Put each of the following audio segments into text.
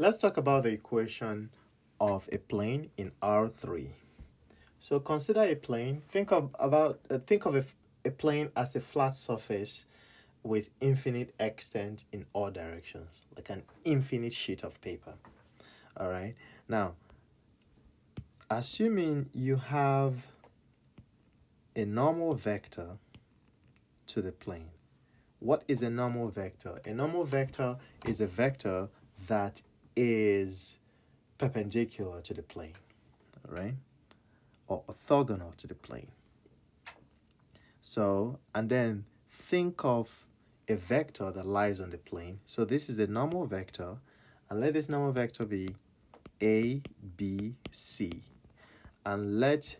Let's talk about the equation of a plane in R3. So consider a plane. Think of a plane as a flat surface with infinite extent in all directions, like an infinite sheet of paper. All right. Now, assuming you have a normal vector to the plane. What is a normal vector? A normal vector is a vector that is perpendicular to the plane, all right? Or orthogonal to the plane. So, and then think of a vector that lies on the plane. So this is a normal vector, and let this normal vector be A, B, C. And let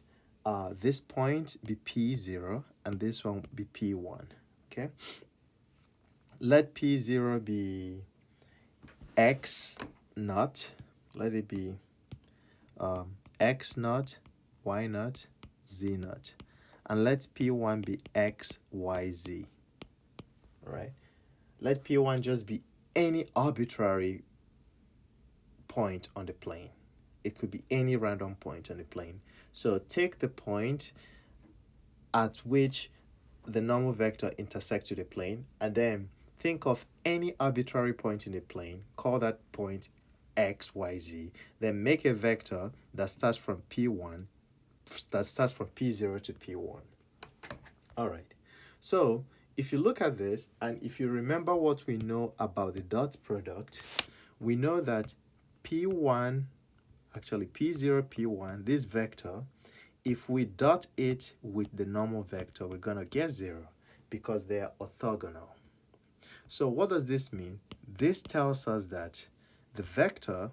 this point be P0 and this one be P1, okay? Let P0 be X naught, let it be X naught, Y naught, Z naught. And let P1 be X, Y, Z, right? Let P1 just be any arbitrary point on the plane. It could be any random point on the plane. So take the point at which the normal vector intersects with the plane, and then think of any arbitrary point in the plane, call that point x, y, z, then make a vector that starts from P0 to P1. All right. So if you look at this, and if you remember what we know about the dot product, we know that P0, P1, this vector, if we dot it with the normal vector, we're going to get 0 because they are orthogonal. So what does this mean? This tells us that the vector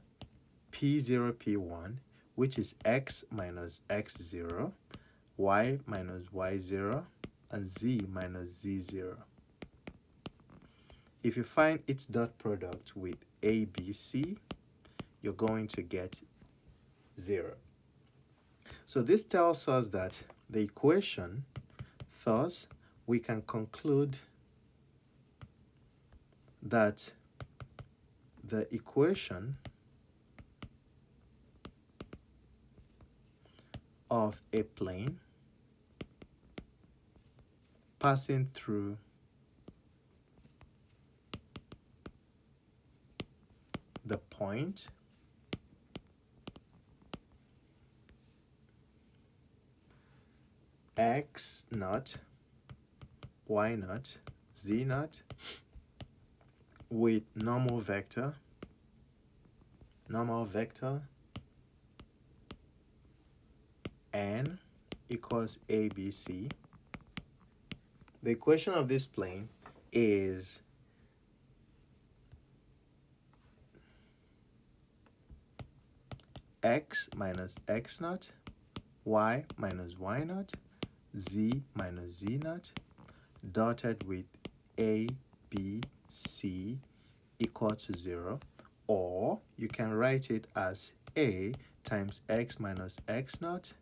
P0, P1, which is x minus x0, y minus y0, and z minus z0. If you find its dot product with a, b, c, you're going to get 0. So this tells us that the equation, thus, we can conclude that the equation of a plane passing through the point x naught, y naught, z naught with normal vector n equals ABC. The equation of this plane is x minus x naught, y minus y naught, z minus z naught, dotted with a, b, c equal to 0, or you can write it as a times x minus x naught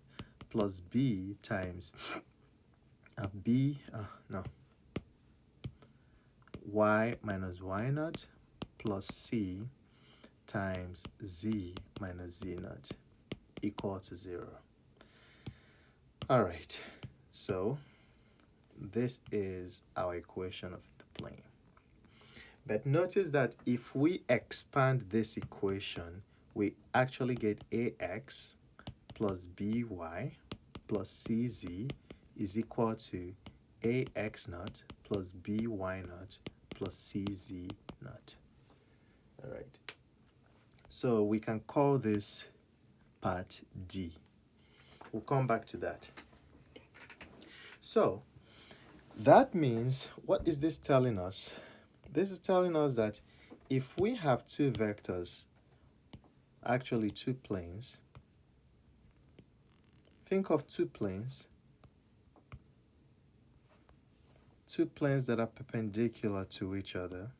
plus b times y minus y naught plus c times z minus z naught equal to 0. All right, so this is our equation of the plane. But notice that if we expand this equation, we actually get ax plus by plus cz is equal to ax naught plus by naught plus cz naught. All right. So we can call this part D. We'll come back to that. So that means, what is this telling us? This is telling us that if we have two vectors, actually two planes, think of two planes that are perpendicular to each other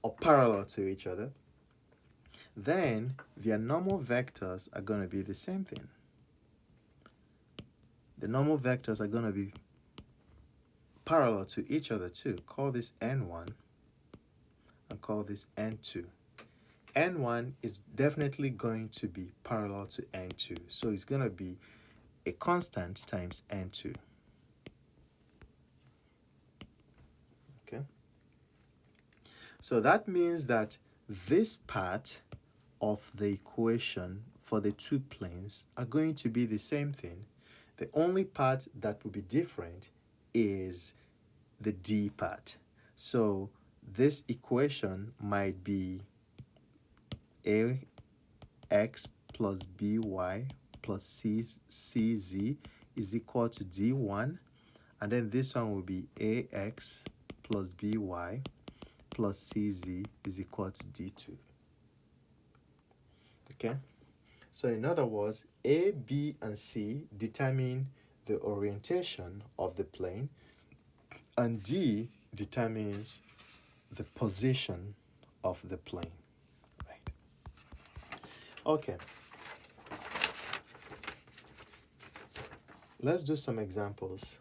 or parallel to each other, then their normal vectors are going to be the same thing. The normal vectors are going to be parallel to each other too. Call this n1 and call this N2. N1 is definitely going to be parallel to N2. So it's going to be a constant times N2. Okay. So that means that this part of the equation for the two planes are going to be the same thing. The only part that will be different is the D part. So this equation might be ax plus by plus cz is equal to d1, and then this one will be ax plus by plus cz is equal to d2. Okay, so in other words, A, B, and C determine the orientation of the plane, and D determines the position of the plane. Right. Okay. Let's do some examples.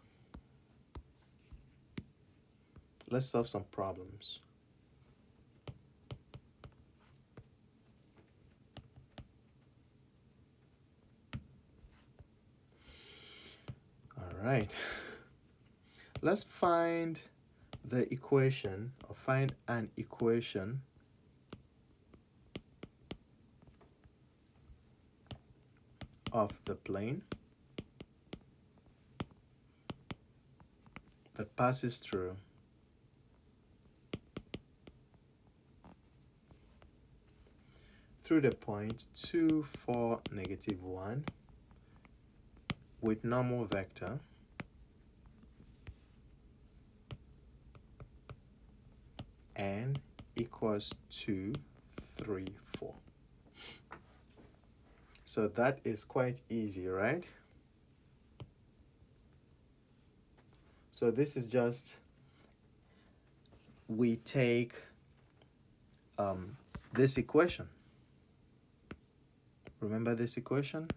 Let's solve some problems. All right. Let's find the equation, or find an equation of the plane that passes through the point 2, 4, -1 with normal vector n equals 2, 3, 4. So that is quite easy, right? So this is just, we take this equation. Remember this equation?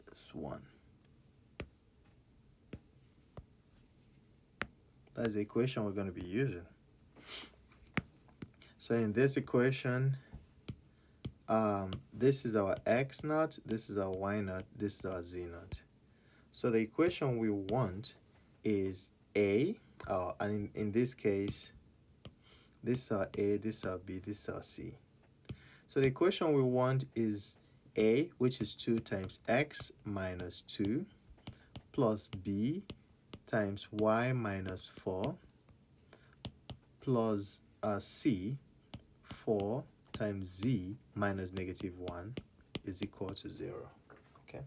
This one. That's the equation we're going to be using. So in this equation, this is our x naught, this is our y naught, this is our z naught. So the equation we want is A, and in this case, this is our A, this is our B, this is our C. So the equation we want is A, which is 2 times x minus 2, plus B times y minus 4, plus C, 4 times z minus -1 is equal to 0. Okay.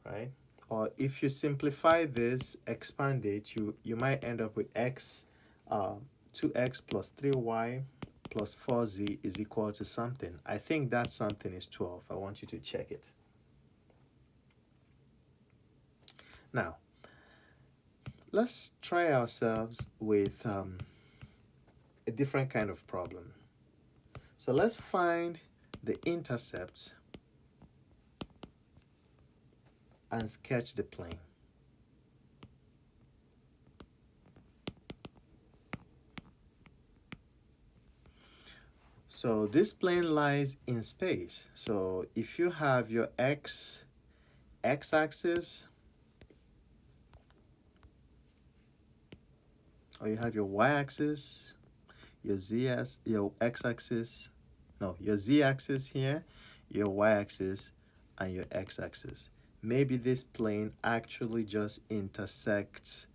Right? Or if you simplify this, expand it, you might end up with x, 2x plus 3y plus 4z is equal to something. I think that something is 12. I want you to check it. Now, let's try ourselves with a different kind of problem. So let's find the intercepts and sketch the plane. So this plane lies in space. So if you have your x-axis, or you have your y-axis, your x-axis, no, your z-axis here, your y-axis, and your x-axis. Maybe this plane actually just intersects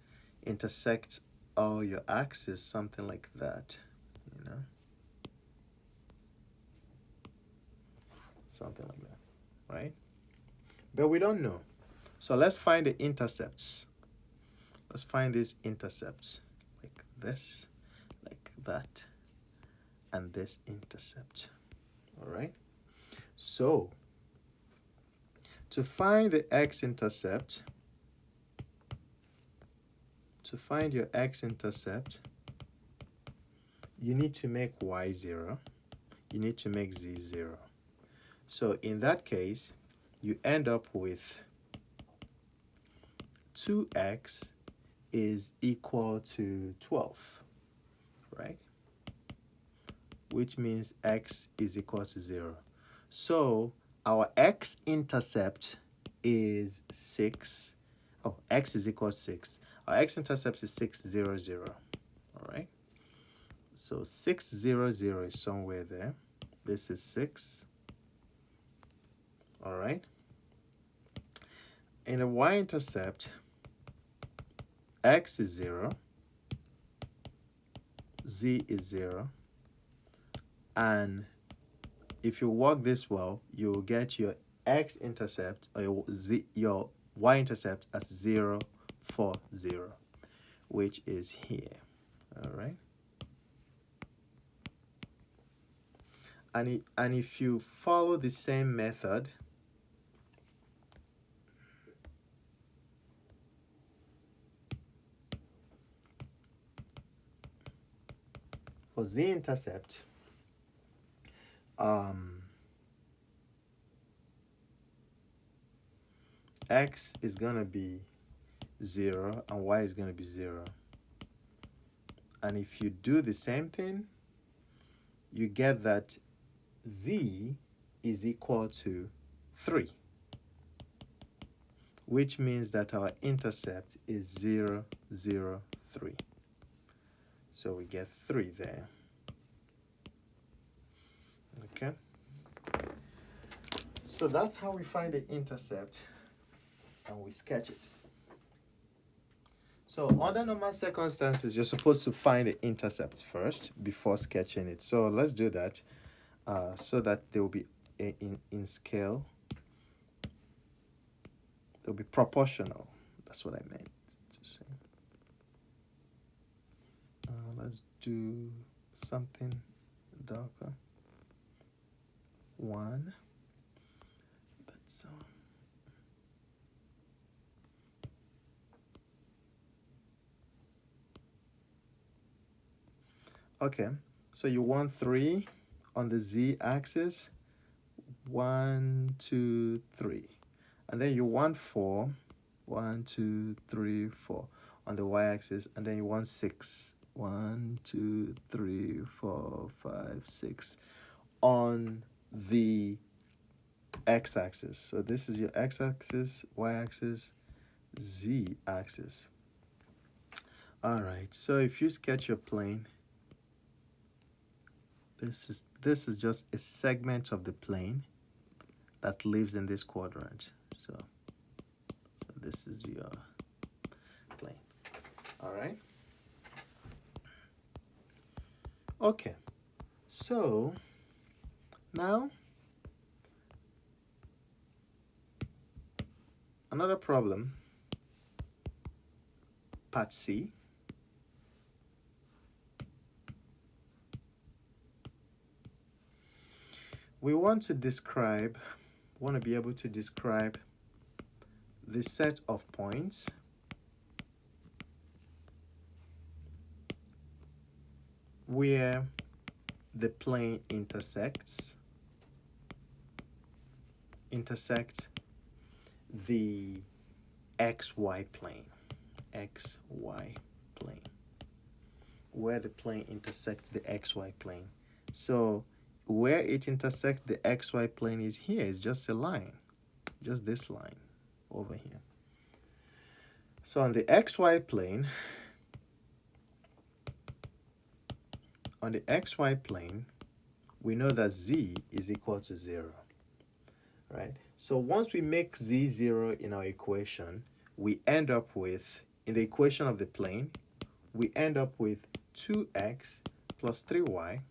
all your axes, something like that, you know, something like that, right? But we don't know. So let's find the intercepts. Let's find these intercepts, like this, like that, and this intercept. All right. So to find the x-intercept, to find your x-intercept, you need to make y 0. You need to make z 0. So in that case, you end up with 2x is equal to 12, right? Which means x is equal to 0. So our x-intercept is 6. Oh, x is equal to 6. Our x-intercept is 6, 0, 0. All right? So 6, 0, 0 is somewhere there. This is 6. All right? In the y-intercept, x is 0, z is 0, and if you work this well, you'll get your x-intercept or your y-intercept as 0, 4, 0, which is here. All right? And if you follow the same method, for z-intercept, x is going to be 0 and y is going to be 0. And if you do the same thing, you get that z is equal to 3, which means that our intercept is 0, 0, 3. So we get 3 there. Okay? So that's how we find the intercept and we sketch it. So under normal circumstances, you're supposed to find the intercept first before sketching it. So let's do that so that they will be in scale. They'll be proportional. That's what I meant to say. Let's do something darker. 1. That's okay. So you want 3 on the z-axis. 1, 2, 3. And then you want 4. 1, 2, 3, 4 on the y-axis. And then you want 6. 1, 2, 3, 4, 5, 6 on the x-axis. So this is your x-axis, y-axis, z-axis. All right. So if you sketch your plane, this is just a segment of the plane that lives in this quadrant. So this is your plane. All right. Okay. So now another problem, part C. We want to be able to describe the set of points where the plane intersect the xy plane, where the plane intersects the xy plane. So where it intersects the xy plane is here. It's just a line, just this line over here. So on the xy plane, we know that z is equal to 0, right? So once we make z 0 in our equation, we end up with, in the equation of the plane, we end up with 2x plus 3y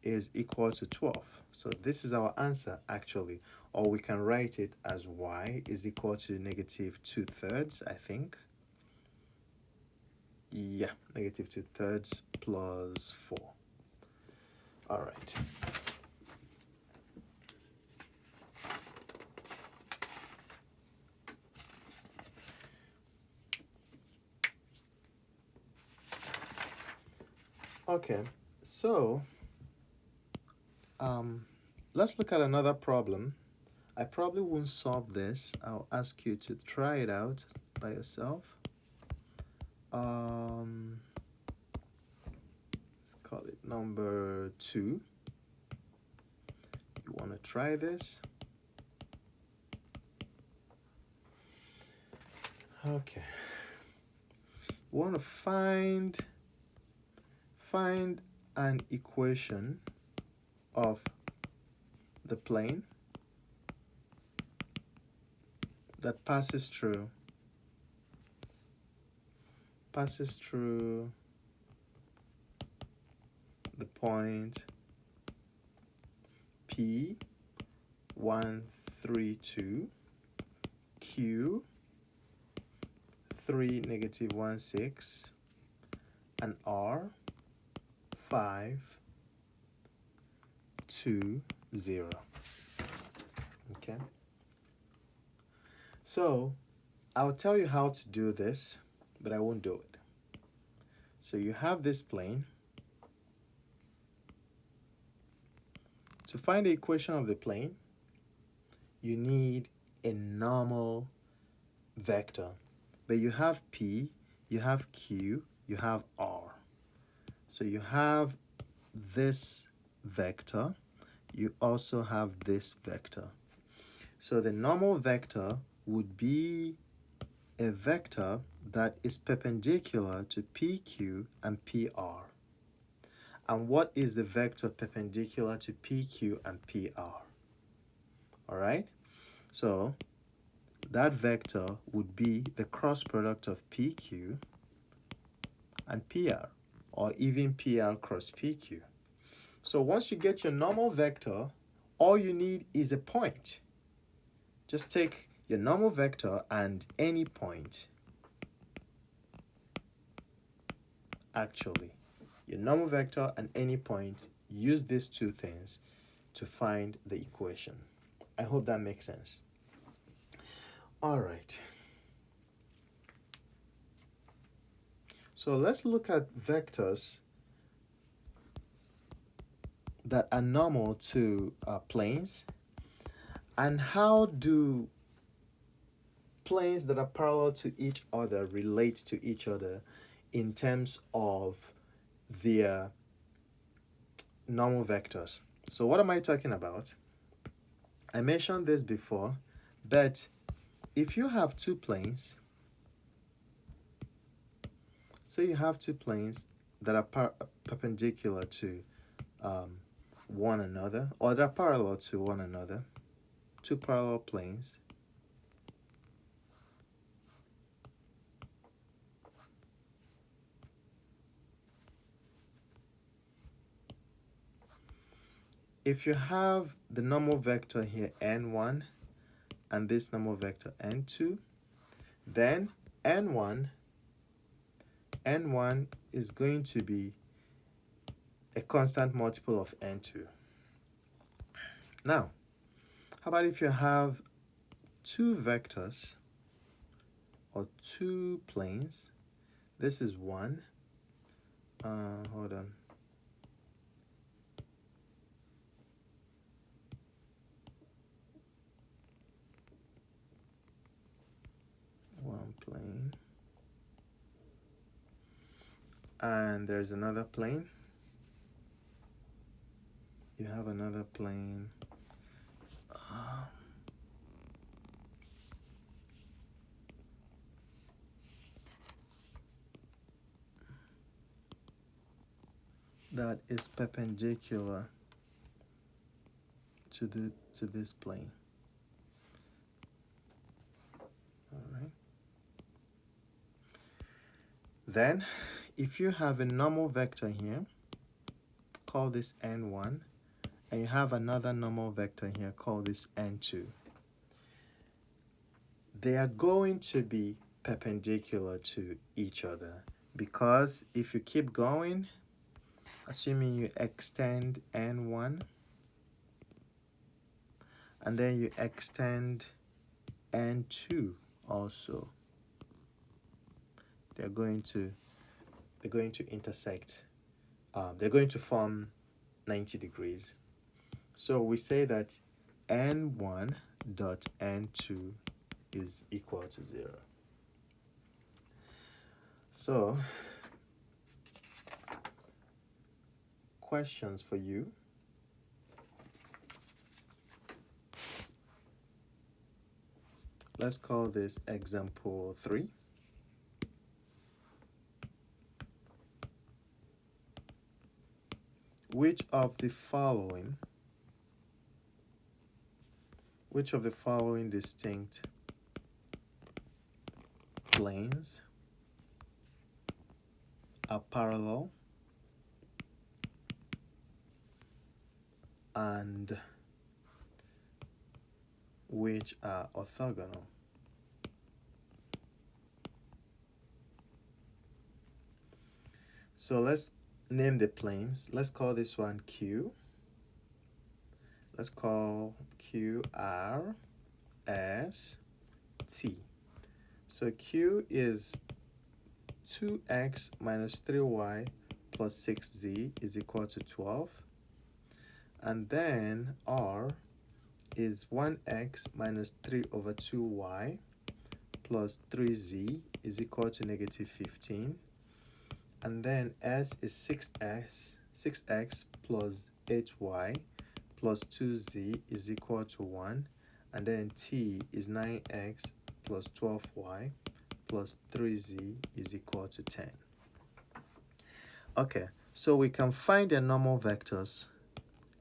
is equal to 12. So this is our answer, actually. Or we can write it as y is equal to negative 2/3, I think. Yeah, negative 2/3 plus 4. All right. Okay, so let's look at another problem. I probably won't solve this. I'll ask you to try it out by yourself. let's call it number 2. You want to try this? Okay. We want to find an equation of the plane that passes through the point P 132 Q 3 negative 1 6 and R 5 2 0. Okay, so I'll tell you how to do this, but I won't do it. So you have this plane. To find the equation of the plane, you need a normal vector. But you have P, you have Q, you have R. So you have this vector, you also have this vector. So the normal vector would be a vector that is perpendicular to PQ and PR. And what is the vector perpendicular to PQ and PR? All right, so that vector would be the cross product of PQ and PR, or even PR cross PQ. So once you get your normal vector, all you need is a point. Just take your normal vector and any point. Actually, your normal vector and any point, use these two things to find the equation. I hope that makes sense. All right. So let's look at vectors that are normal to planes, and how do planes that are parallel to each other relate to each other in terms of their normal vectors. So what am I talking about? I mentioned this before, but if you have two planes, say you have two planes that are perpendicular to one another, or that are parallel to one another, two parallel planes, if you have the normal vector here n1 and this normal vector n2, then n1 is going to be a constant multiple of n2. Now, how about if you have two vectors or two planes? This is one. Hold on. One plane. And there's another plane. You have another plane. That is perpendicular to this plane. All right. Then, if you have a normal vector here, call this n1, and you have another normal vector here, call this n2, they are going to be perpendicular to each other, because if you keep going, assuming you extend n1, and then you extend n2 also, they're going to intersect. They're going to form 90 degrees. So we say that n1 dot n2 is equal to 0. So, questions for you. Let's call this example 3. Which of the following distinct planes are parallel and which are orthogonal? So let's name the planes. Let's call this one Q. Let's call Q R S T. So Q is 2x minus 3y plus 6z is equal to 12. And then R is 1x minus 3 over 2y plus 3z is equal to negative 15. And then S is 6x plus 8y plus 2z is equal to 1. And then T is 9x plus 12y plus 3z is equal to 10. Okay, so we can find the normal vectors.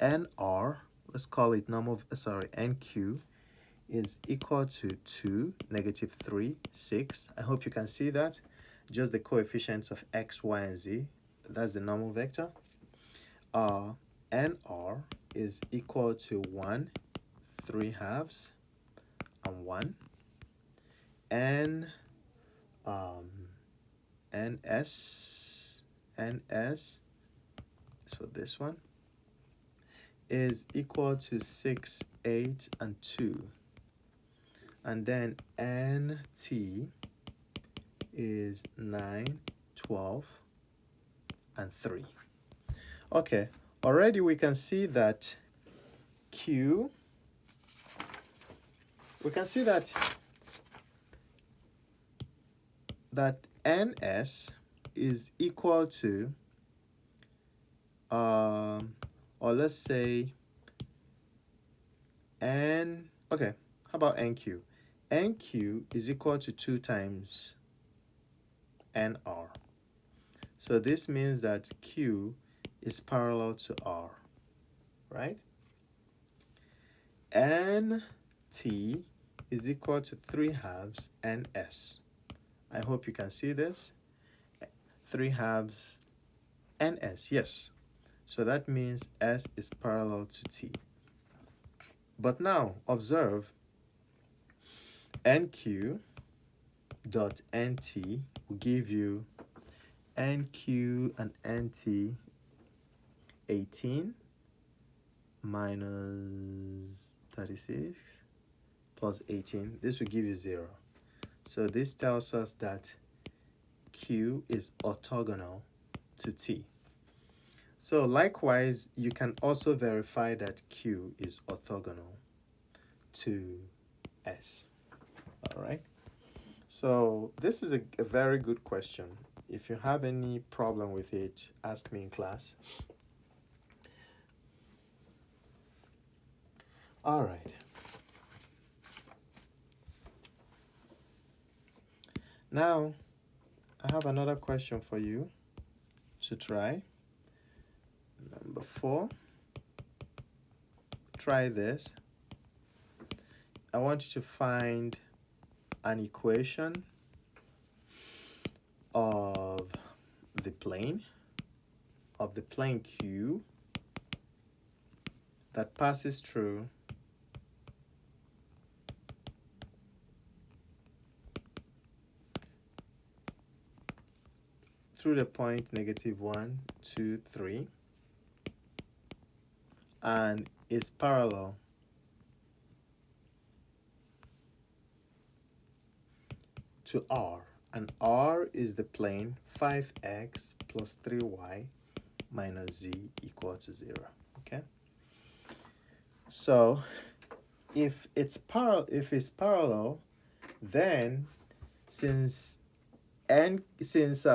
NR, let's call it NQ, is equal to 2, negative 3, 6. I hope you can see that. Just the coefficients of x, y, and z. That's the normal vector. NR is equal to 1, 3 halves, and 1. NS is for this one, is equal to 6, 8, and 2. And then NT is 9, 12, and 3. Okay, already we can see that that NS is equal to, or let's say okay, how about NQ? NQ is equal to 2 times NR. So this means that Q is parallel to R, right? NT is equal to 3 halves NS. I hope you can see this. 3 halves NS, yes. So that means S is parallel to T. But now observe NQ dot NT will give you NQ and NT 18 minus 36 plus 18. This will give you 0. So this tells us that Q is orthogonal to T. So likewise, you can also verify that Q is orthogonal to S. All right. So this is a very good question. If you have any problem with it, ask me in class. All right. Now, I have another question for you to try. Number 4. Try this. I want you to find an equation of the plane Q that passes through the point -1, 2, 3 and is parallel to R, and R is the plane 5x plus 3y minus z equal to 0. Okay, so if it's parallel, then since and since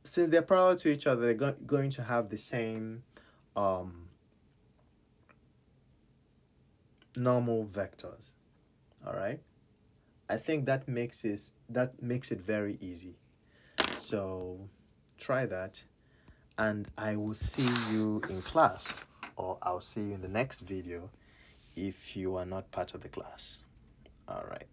since they're parallel to each other, they're going to have the same normal vectors. All right, I think that makes it very easy. So try that, and I will see you in class, or I'll see you in the next video if you are not part of the class. All right.